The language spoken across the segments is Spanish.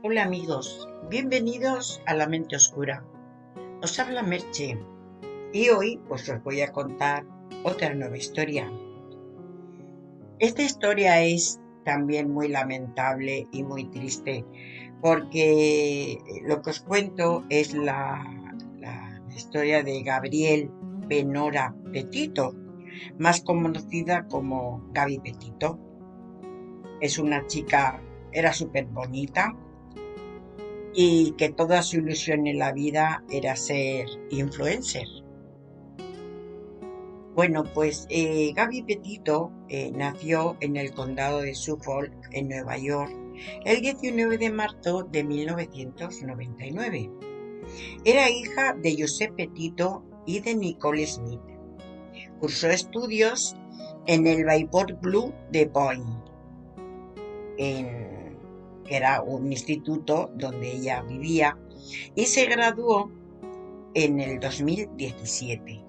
Hola amigos, bienvenidos a La Mente Oscura. Os habla Merche y hoy pues os voy a contar otra nueva historia. Esta historia es también muy lamentable y muy triste porque lo que os cuento es la historia de Gabrielle Benora Petito, más conocida como Gaby Petito. Es una chica, era súper bonita y que toda su ilusión en la vida era ser influencer. Bueno, pues Gaby Petito nació en el condado de Suffolk, en Nueva York, el 19 de marzo de 1999. Era hija de Joseph Petito y de Nicole Smith. Cursó estudios en el Bayport Blue de Point, que era un instituto donde ella vivía, y se graduó en el 2017.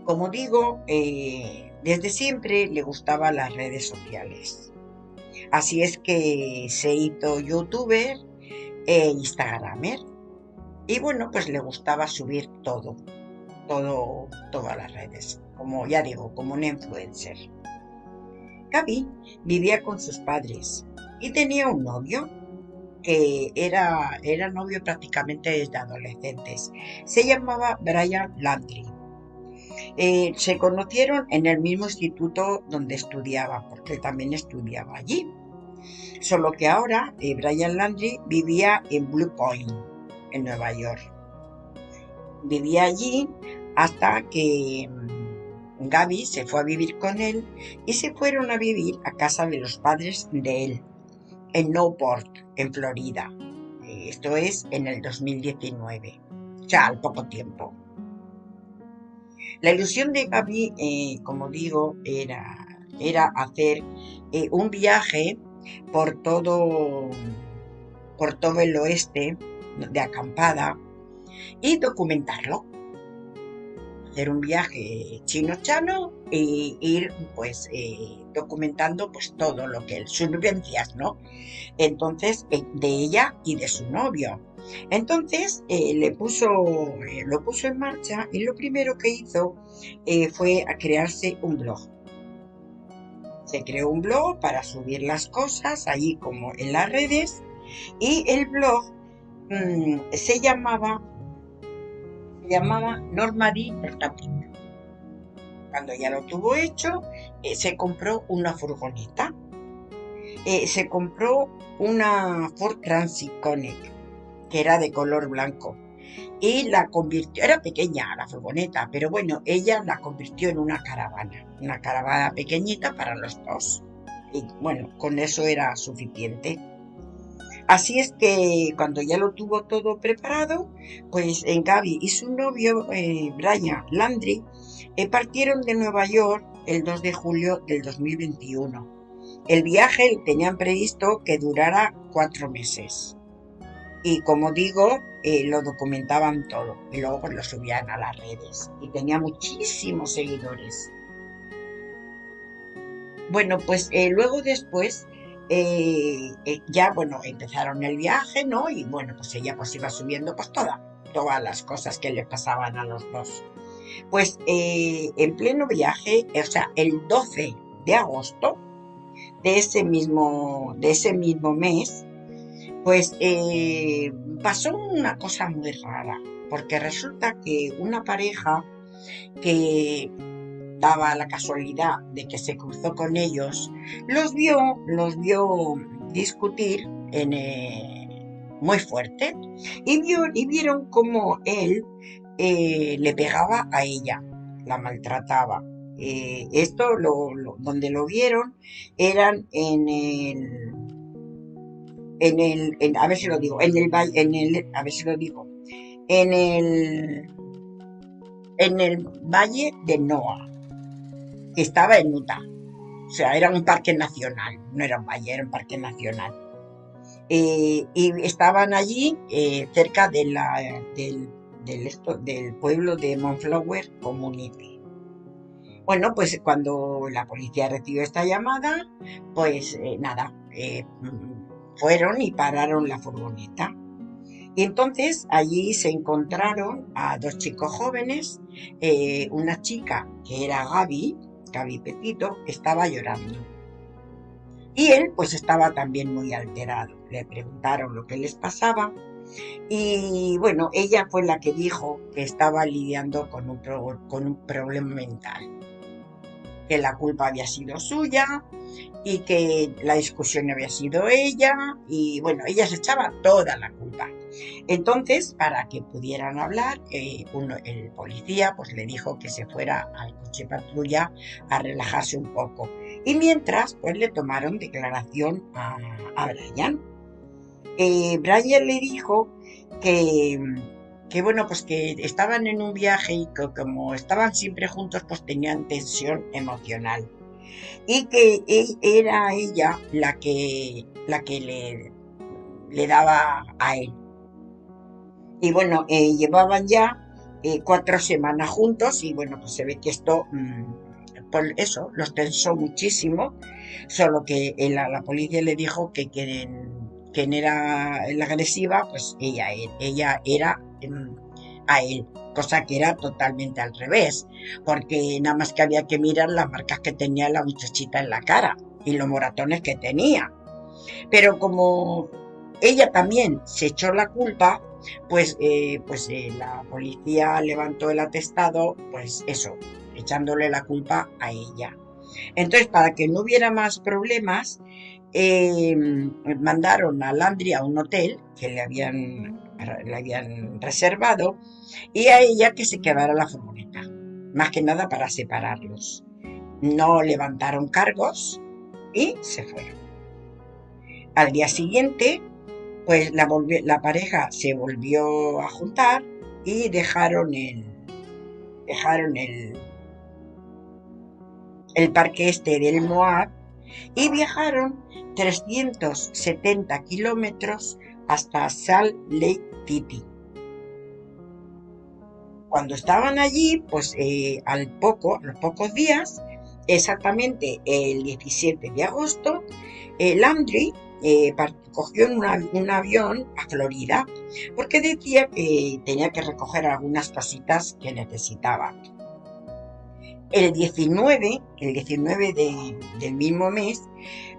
Como digo, desde siempre le gustaban las redes sociales. Así es que se hizo youtuber e instagramer. Y bueno, pues le gustaba subir todas las redes. Como ya digo, como una influencer. Gaby vivía con sus padres y tenía un novio que era novio prácticamente desde adolescentes. Se llamaba Brian Landry. Se conocieron en el mismo instituto donde estudiaba, porque también estudiaba allí. Solo que ahora Brian Landry vivía en Blue Point, en Nueva York. Vivía allí hasta que Gaby se fue a vivir con él y se fueron a vivir a casa de los padres de él, en Newport, en Florida. Esto es en el 2019, ya al poco tiempo. La ilusión de Gaby, como digo, era hacer un viaje por todo, por todo el oeste de acampada y documentarlo. Hacer un viaje chino-chano e ir pues documentando pues todo lo que sus vivencias, ¿no? Entonces, de ella y de su novio. Entonces lo puso en marcha y lo primero que hizo fue a crearse un blog. Se creó un blog para subir las cosas allí como en las redes y el blog se llamaba Normally Portátil. Cuando ya lo tuvo hecho, se compró una furgoneta. Se compró una Ford Transit Connect, que era de color blanco, y la convirtió, era pequeña la furgoneta, pero bueno, ella la convirtió en una caravana pequeñita para los dos. Y bueno, con eso era suficiente. Así es que cuando ya lo tuvo todo preparado, pues Gaby y su novio, Brian Landry, partieron de Nueva York el 2 de julio del 2021. El viaje tenían previsto que durara 4 meses. Y como digo, lo documentaban todo y luego pues lo subían a las redes y tenía muchísimos seguidores. Bueno, pues luego después ya, bueno, empezaron el viaje, ¿no? Y bueno, pues ella pues iba subiendo pues todas las cosas que le pasaban a los dos. Pues en pleno viaje, o sea, el 12 de agosto de ese mismo mes, pues pasó una cosa muy rara, porque resulta que una pareja que daba la casualidad de que se cruzó con ellos, los vio discutir muy fuerte y vieron cómo él le pegaba a ella, la maltrataba. Donde lo vieron eran a ver si lo digo, a ver si lo digo, en el, en el Valle de Noa, que estaba en Utah. O sea, era un parque nacional, no era un valle, era un parque nacional. Y estaban allí cerca del pueblo de Montflower Community. Bueno, pues cuando la policía recibió esta llamada, pues nada, fueron y pararon la furgoneta. Y entonces allí se encontraron a dos chicos jóvenes, una chica que era Gaby Petito, estaba llorando. Y él pues estaba también muy alterado. Le preguntaron lo que les pasaba y bueno, ella fue la que dijo que estaba lidiando con un problema mental, que la culpa había sido suya y que la discusión había sido ella y bueno, ella se echaba toda la culpa. Entonces, para que pudieran hablar, el policía pues le dijo que se fuera al coche patrulla a relajarse un poco. Y mientras, pues le tomaron declaración a Brian. Brian le dijo que, que bueno, pues que estaban en un viaje y que como estaban siempre juntos, pues tenían tensión emocional. Y que era ella la que le daba a él. Y bueno, llevaban ya 4 semanas juntos y bueno, pues se ve que esto, por eso, los tensó muchísimo, solo que la policía le dijo que quien era la agresiva, pues ella era a él, cosa que era totalmente al revés, porque nada más que había que mirar las marcas que tenía la muchachita en la cara y los moratones que tenía. Pero como ella también se echó la culpa, la policía levantó el atestado, pues eso, echándole la culpa a ella. Entonces, para que no hubiera más problemas, mandaron a Landry a un hotel que le habían reservado y a ella que se quedara la furgoneta, más que nada para separarlos. No levantaron cargos y se fueron. Al día siguiente, pues la pareja se volvió a juntar y dejaron el parque este del Moab y viajaron 370 kilómetros hasta Salt Lake City. Cuando estaban allí, pues a los pocos días, exactamente el 17 de agosto, Landry cogió un avión a Florida porque decía que tenía que recoger algunas cositas que necesitaba. El 19 del mismo mes,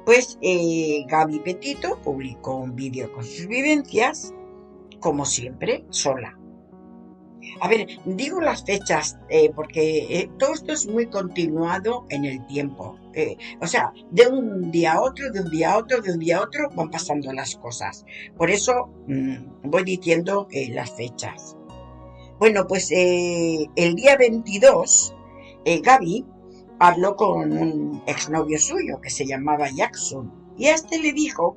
pues Gaby Petito publicó un vídeo con sus vivencias, como siempre, sola. A ver, digo las fechas porque todo esto es muy continuado en el tiempo. O sea, de un día a otro, de un día a otro, de un día a otro van pasando las cosas. Por eso voy diciendo las fechas. Bueno, pues el día 22, Gaby habló con un exnovio suyo que se llamaba Jackson y a este le dijo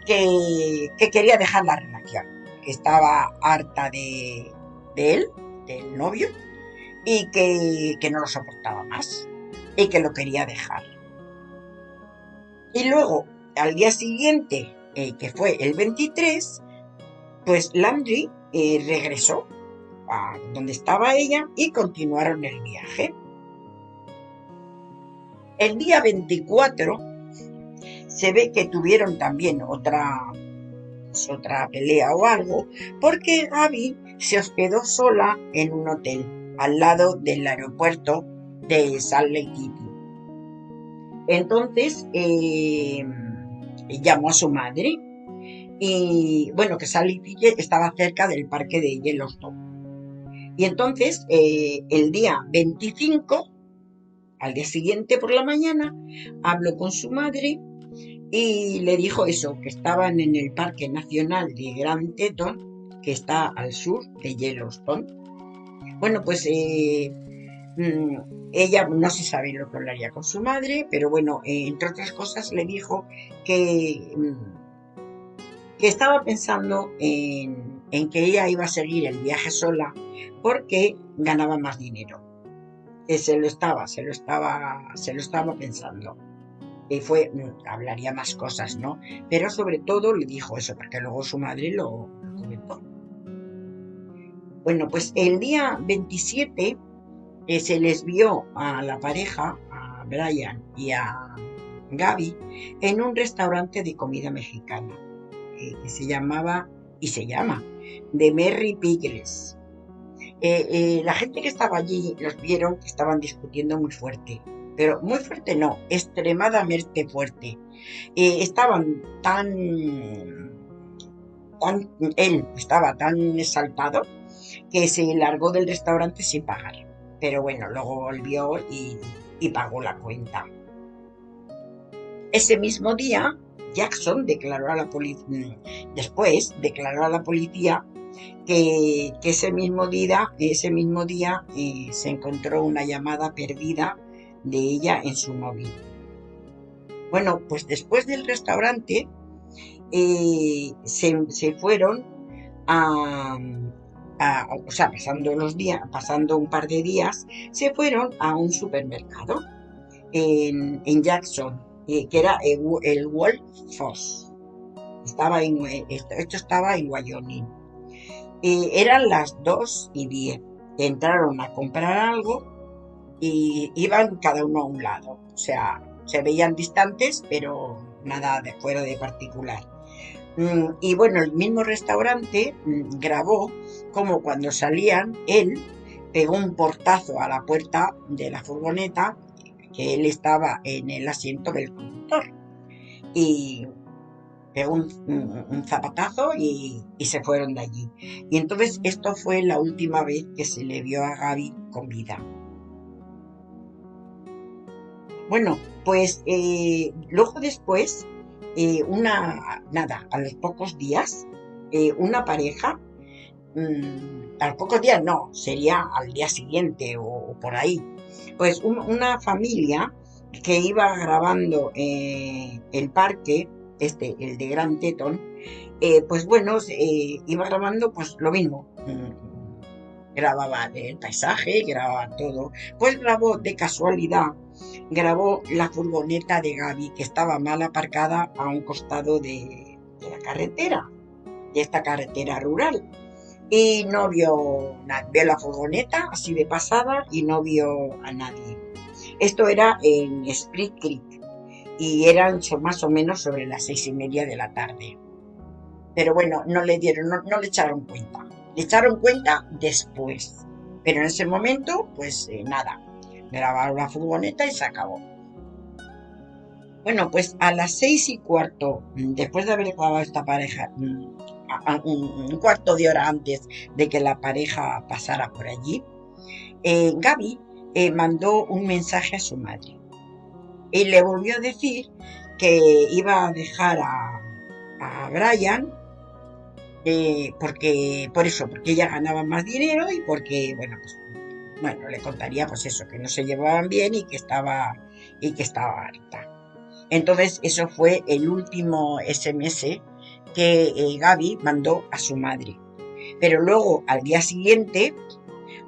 que quería dejar la relación, que estaba harta de él, del novio, y que no lo soportaba más y que lo quería dejar. Y luego, al día siguiente, que fue el 23, pues Landry regresó a donde estaba ella y continuaron el viaje. El día 24 se ve que tuvieron también otra pelea o algo, porque Gaby se hospedó sola en un hotel al lado del aeropuerto de Salt Lake City. Entonces llamó a su madre y bueno, que Salt Lake City estaba cerca del parque de Yellowstone. Y entonces el día 25, al día siguiente por la mañana, habló con su madre y le dijo eso, que estaban en el Parque Nacional de Grand Teton, que está al sur de Yellowstone. Bueno, pues ella no se sabe lo que hablaría con su madre, pero bueno, entre otras cosas le dijo que estaba pensando en que ella iba a seguir el viaje sola porque ganaba más dinero. Se lo estaba pensando. Hablaría más cosas, ¿no? Pero sobre todo le dijo eso, porque luego su madre lo comentó. Bueno, pues el día 27 se les vio a la pareja, a Brian y a Gaby, en un restaurante de comida mexicana. que se llamaba, y se llama, The Merry Pickles. La gente que estaba allí los vieron que estaban discutiendo muy fuerte, pero muy fuerte no, extremadamente fuerte. Estaban él estaba tan exaltado que se largó del restaurante sin pagar. Pero bueno, luego volvió y pagó la cuenta. Ese mismo día, Jackson declaró a la policía, después declaró a la policía que ese mismo día se encontró una llamada perdida de ella en su móvil. Bueno, pues después del restaurante se fueron a, o sea, pasando un par de días, se fueron a un supermercado en Jackson, que era el Wolf Foss. Esto estaba en Wyoming. Eran las 2:10. Entraron a comprar algo y iban cada uno a un lado. O sea, se veían distantes, pero nada de fuera de particular. Y bueno, el mismo restaurante grabó como cuando salían, él pegó un portazo a la puerta de la furgoneta, que él estaba en el asiento del conductor, y pegó un zapatazo y se fueron de allí. Y entonces esto fue la última vez que se le vio a Gaby con vida. Bueno, pues luego después, a los pocos días, una pareja, a los pocos días no, sería al día siguiente o por ahí, pues una familia que iba grabando el parque, el de Grand Teton, pues bueno, iba grabando pues lo mismo. Grababa el paisaje, grababa todo. Pues de casualidad, grabó la furgoneta de Gaby, que estaba mal aparcada a un costado de la carretera, de esta carretera rural. Y no vio nada, vio la furgoneta así de pasada y no vio a nadie. Esto era en Spring Creek y eran más o menos sobre las 6:30 de la tarde. Pero bueno, no le echaron cuenta. Le echaron cuenta después. Pero en ese momento, pues nada. Grabaron la furgoneta y se acabó. Bueno, pues a las 6:15, después de haber grabado esta pareja, un cuarto de hora antes de que la pareja pasara por allí, Gaby mandó un mensaje a su madre y le volvió a decir que iba a dejar a Brian, porque ella ganaba más dinero y porque, bueno, le contaría pues eso, que no se llevaban bien y que estaba harta. Entonces, eso fue el último SMS que Gaby mandó a su madre. Pero luego, al día siguiente,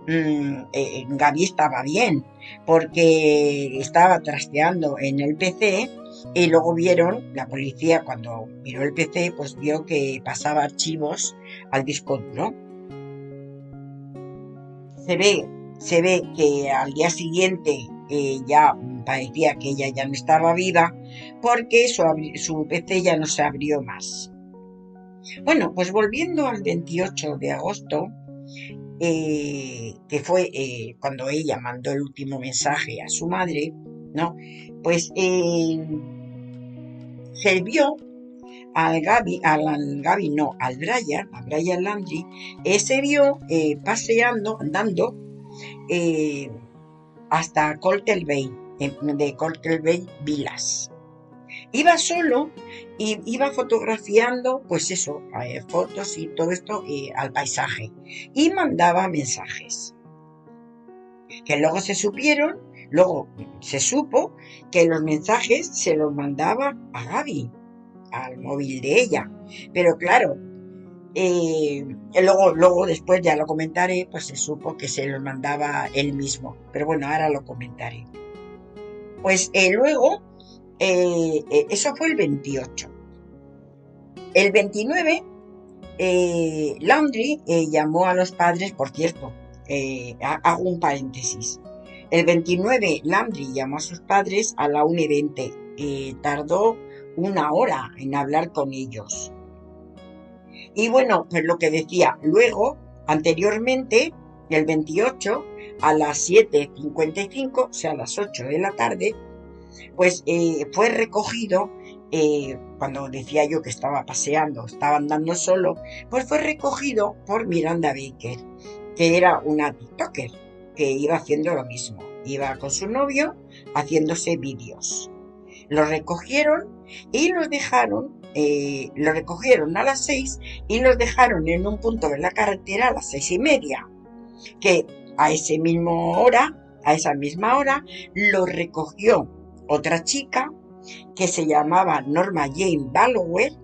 Gaby estaba bien, porque estaba trasteando en el PC y luego la policía cuando miró el PC, pues vio que pasaba archivos al disco duro. Se ve que al día siguiente ya parecía que ella ya no estaba viva, porque su PC ya no se abrió más. Bueno, pues volviendo al 28 de agosto, que fue cuando ella mandó el último mensaje a su madre, ¿no? Pues se vio al Brian Landry, se vio paseando, andando hasta Colter Bay, de Colter Bay Villas. Iba solo y iba fotografiando, pues eso, fotos y todo esto al paisaje. Y mandaba mensajes. Que luego se supo que los mensajes se los mandaba a Gaby, al móvil de ella. Pero claro, luego después ya lo comentaré, pues se supo que se los mandaba él mismo. Pero bueno, ahora lo comentaré. Pues luego, eso fue el 28. El 29, Landry llamó a los padres, por cierto, hago un paréntesis. El 29, Landry llamó a sus padres a la 1:20. Tardó 1 hora en hablar con ellos. Y bueno, pues lo que decía, luego, anteriormente, el 28, a las 7:55, o sea, a las 8 de la tarde, pues fue recogido, cuando decía yo que estaba paseando, estaba andando solo, pues fue recogido por Miranda Baker, que era una TikToker, que iba haciendo lo mismo, iba con su novio haciéndose vídeos. Lo recogieron y lo recogieron a las 6 y los dejaron en un punto de la carretera a las 6:30, que a ese mismo hora, a esa misma hora, lo recogió otra chica que se llamaba Norma Jane Ballowell,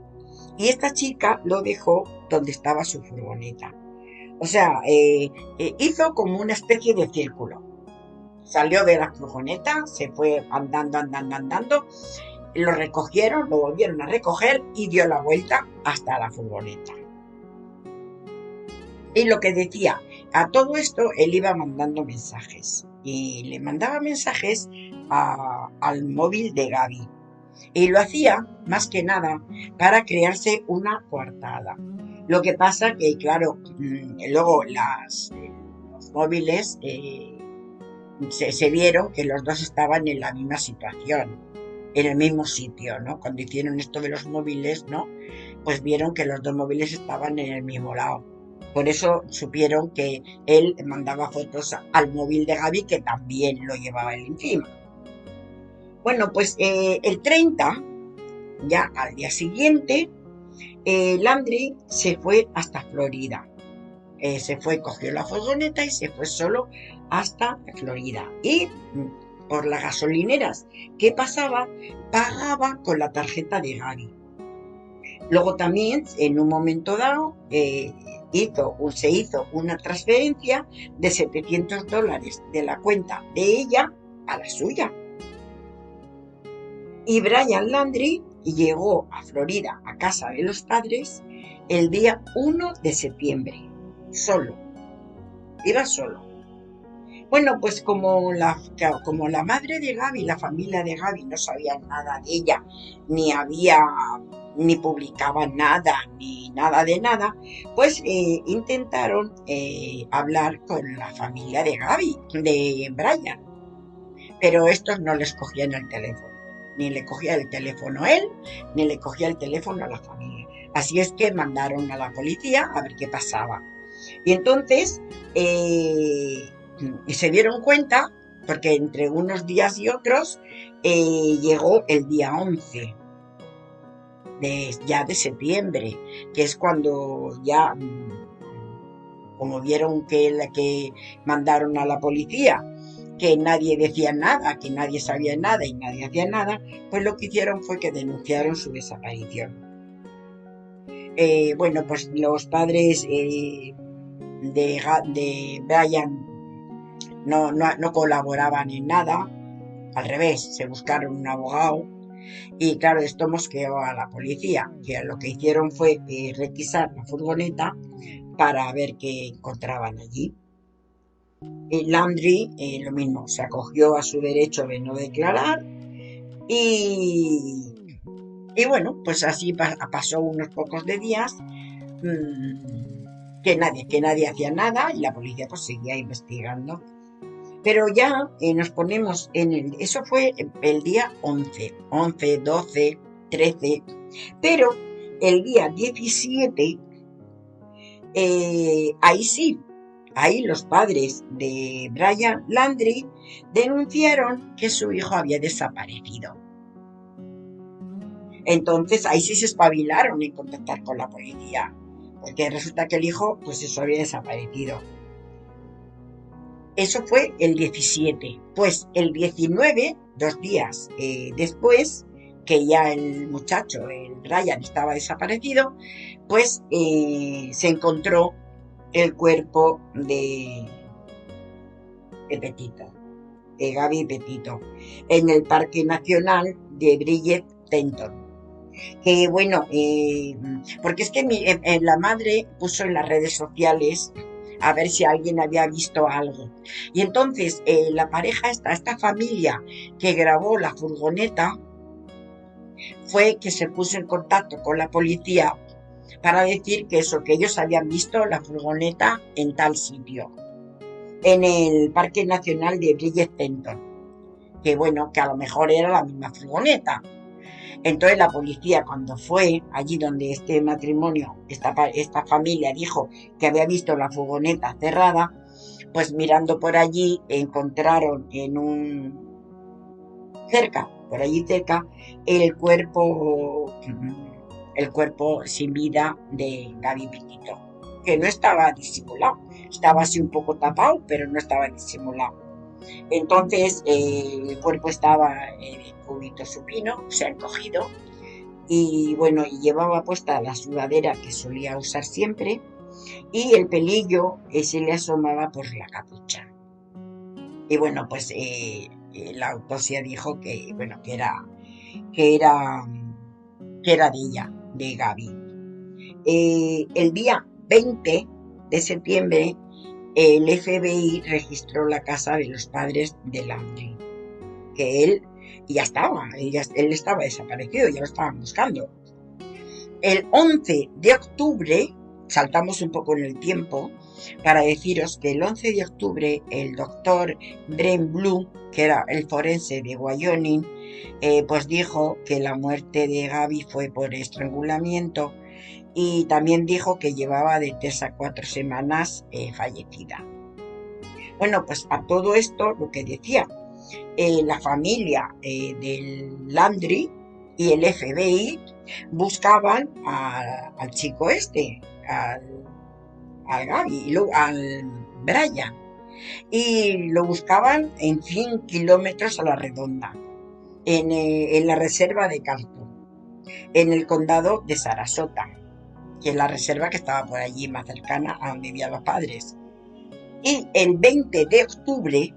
y esta chica lo dejó donde estaba su furgoneta. O sea, hizo como una especie de círculo. Salió de la furgoneta, se fue andando, andando, andando, lo recogieron, lo volvieron a recoger y dio la vuelta hasta la furgoneta. Y lo que decía, a todo esto él iba mandando mensajes y le mandaba mensajes al móvil de Gaby. Y lo hacía más que nada para crearse una coartada. Lo que pasa que, claro, luego los móviles se vieron que los dos estaban en la misma situación, en el mismo sitio, ¿no? Cuando hicieron esto de los móviles, ¿no? Pues vieron que los dos móviles estaban en el mismo lado. Por eso supieron que él mandaba fotos al móvil de Gaby, que también lo llevaba él encima. Bueno, pues el 30, ya al día siguiente, Landry se fue hasta Florida. Se fue, cogió la furgoneta y se fue solo hasta Florida. Y por las gasolineras que pasaba, pagaba con la tarjeta de Gaby. Luego también, en un momento dado, se hizo una transferencia de $700 de la cuenta de ella a la suya. Y Brian Landry llegó a Florida, a casa de los padres, el día 1 de septiembre, solo. Iba solo. Bueno, pues como la madre de Gaby, la familia de Gaby, no sabían nada de ella, ni publicaban nada, ni nada de nada, pues intentaron hablar con la familia de Gaby, de Brian, pero estos no les cogían el teléfono, ni le cogía el teléfono él, ni le cogía el teléfono a la familia. Así es que mandaron a la policía a ver qué pasaba. Y entonces se dieron cuenta, porque entre unos días y otros llegó el día 11 de septiembre, que es cuando ya, como vieron que mandaron a la policía, que nadie decía nada, que nadie sabía nada y nadie hacía nada, pues lo que hicieron fue que denunciaron su desaparición. Bueno, pues los padres de Brian no colaboraban en nada, al revés, se buscaron un abogado. Y claro, esto mosqueó a la policía, que lo que hicieron fue requisar la furgoneta para ver qué encontraban allí. Landry, lo mismo, se acogió a su derecho de no declarar y bueno, pues así pasó unos pocos de días, que nadie hacía nada y la policía pues seguía investigando. Pero ya nos ponemos eso fue el día 11, 12, 13, pero el día 17, ahí los padres de Brian Landry denunciaron que su hijo había desaparecido. Entonces ahí sí se espabilaron en contactar con la policía, porque resulta que el hijo, pues eso, había desaparecido. Eso fue el 17. Pues el 19, 2 días después, que ya el muchacho, el Brian, estaba desaparecido, pues se encontró el cuerpo de Petito, de Gaby Petito, en el Parque Nacional de Bridget Tenton. Que bueno, porque es que la madre puso en las redes sociales a ver si alguien había visto algo. Y entonces la pareja, esta familia que grabó la furgoneta, fue que se puso en contacto con la policía para decir que eso, que ellos habían visto la furgoneta en tal sitio, en el Parque Nacional de Bridget Tenton, que bueno, que a lo mejor era la misma furgoneta. Entonces la policía, cuando fue allí donde este matrimonio, esta familia dijo que había visto la furgoneta cerrada, pues mirando por allí encontraron por allí cerca, el cuerpo sin vida de Gaby Pitito, que no estaba disimulado, estaba así un poco tapado, pero no estaba disimulado. Entonces el cuerpo estaba cubito supino, se ha encogido, y bueno, y llevaba puesta la sudadera que solía usar siempre, y el pelillo se le asomaba por la capucha. Y bueno, pues la autopsia dijo que, bueno, que era, que era de ella, de Gaby. El día 20 de septiembre, el FBI registró la casa de los padres de Landry, que él él estaba desaparecido, ya lo estaban buscando. El 11 de octubre, saltamos un poco en el tiempo, para deciros que el 11 de octubre el doctor Brent Blue, que era el forense de Wyoming, pues dijo que la muerte de Gaby fue por estrangulamiento, y también dijo que llevaba de 3 a 4 semanas fallecida. Bueno, pues a todo esto, lo que decía, la familia del Landry y el FBI buscaban al chico este, al Gaby, al Brian, y lo buscaban en 100 kilómetros a la redonda, en la reserva de Cartoon, en el condado de Sarasota, que es la reserva que estaba por allí más cercana a donde vivían los padres. Y el 20 de octubre,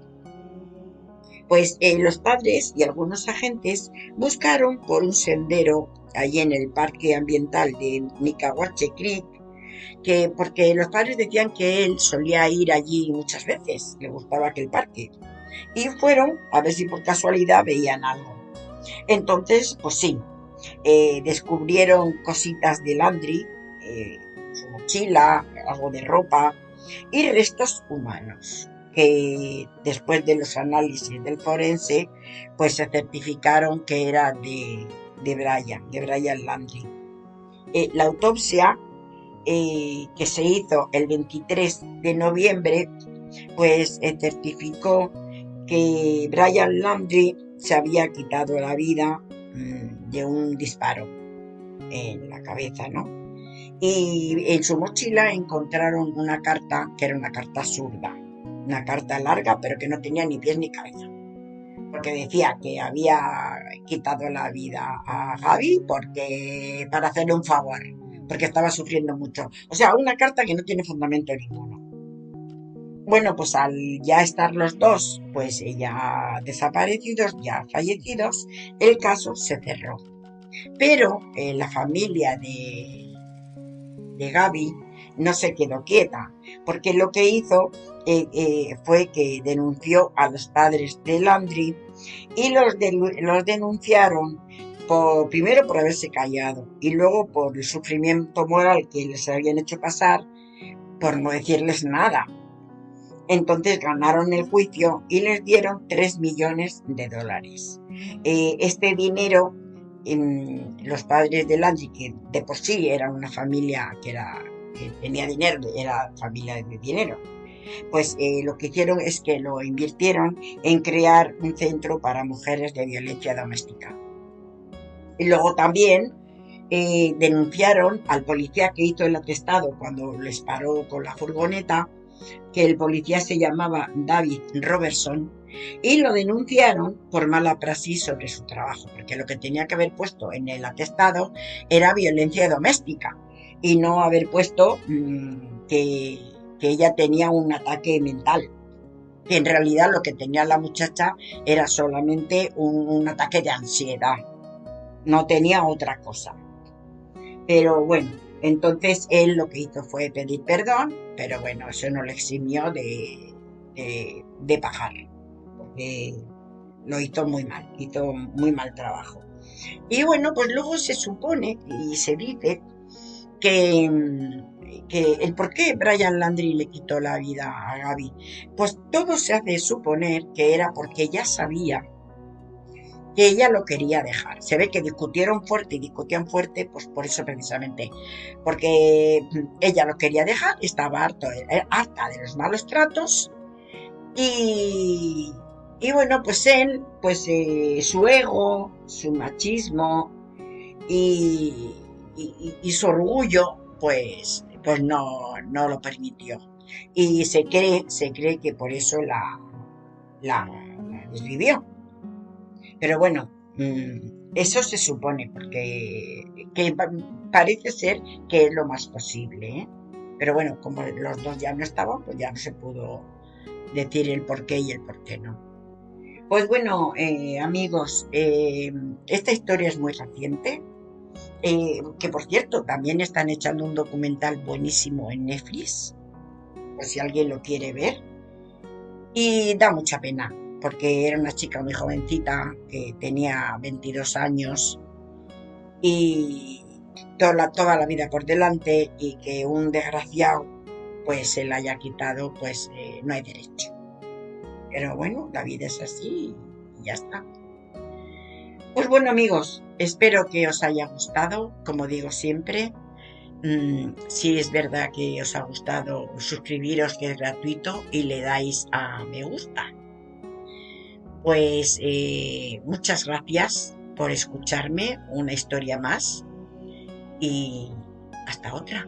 pues los padres y algunos agentes buscaron por un sendero allí en el parque ambiental de Nicahuache Creek, porque los padres decían que él solía ir allí muchas veces, le gustaba aquel parque, y fueron a ver si por casualidad veían algo. Entonces, pues sí, descubrieron cositas de Landry, su mochila, algo de ropa y restos humanos, que después de los análisis del forense, pues se certificaron que era de Brian Landry. La autopsia que se hizo el 23 de noviembre, pues certificó que Brian Landry se había quitado la vida de un disparo en la cabeza, ¿no? Y en su mochila encontraron una carta que era una carta zurda, una carta larga pero que no tenía ni pies ni cabeza, porque decía que había quitado la vida a Gaby para hacerle un favor, porque estaba sufriendo mucho. O sea, una carta que no tiene fundamento ninguno. Bueno, pues al ya estar los dos, pues ya desaparecidos, ya fallecidos, el caso se cerró. Pero la familia de Gaby no se quedó quieta, porque lo que hizo fue que denunció a los padres de Landry, y los denunciaron primero por haberse callado, y luego por el sufrimiento moral que les habían hecho pasar por no decirles nada. Entonces ganaron el juicio y les dieron $3 millones. Este dinero, los padres de Landry, que de por sí eran una familia que tenía dinero, era familia de dinero, pues lo que hicieron es que lo invirtieron en crear un centro para mujeres de violencia doméstica. Y luego también denunciaron al policía que hizo el atestado cuando les paró con la furgoneta, que el policía se llamaba David Robertson, y lo denunciaron por mala praxis sobre su trabajo, porque lo que tenía que haber puesto en el atestado era violencia doméstica, y no haber puesto que ella tenía un ataque mental, que en realidad lo que tenía la muchacha era solamente un ataque de ansiedad, no tenía otra cosa. Pero bueno, entonces él lo que hizo fue pedir perdón, pero bueno, eso no le eximió de pagar, porque lo hizo muy mal trabajo. Y bueno, pues luego se supone y se dice que, que el por qué Brian Landry le quitó la vida a Gaby, pues todo se hace suponer que era porque ella sabía que ella lo quería dejar. Se ve que discutieron fuerte y discutían fuerte, pues por eso precisamente, porque ella lo quería dejar, estaba harta de los malos tratos y, y bueno, pues él, pues su ego, su machismo y, y su orgullo, pues no lo permitió. Y se cree que por eso la desvivió. Pero bueno, eso se supone, porque parece ser que es lo más posible, ¿eh? Pero bueno, como los dos ya no estaban, pues ya no se pudo decir el por qué y el por qué no. Pues bueno, amigos, esta historia es muy reciente, que por cierto, también están echando un documental buenísimo en Netflix, por si alguien lo quiere ver. Y da mucha pena, porque era una chica muy jovencita, que tenía 22 años y toda la vida por delante, y que un desgraciado pues se la haya quitado, pues no hay derecho. Pero bueno, la vida es así y ya está. Pues bueno, amigos, espero que os haya gustado, como digo siempre. Si es verdad que os ha gustado, suscribiros, que es gratuito, y le dais a me gusta. Pues muchas gracias por escucharme, una historia más, y hasta otra.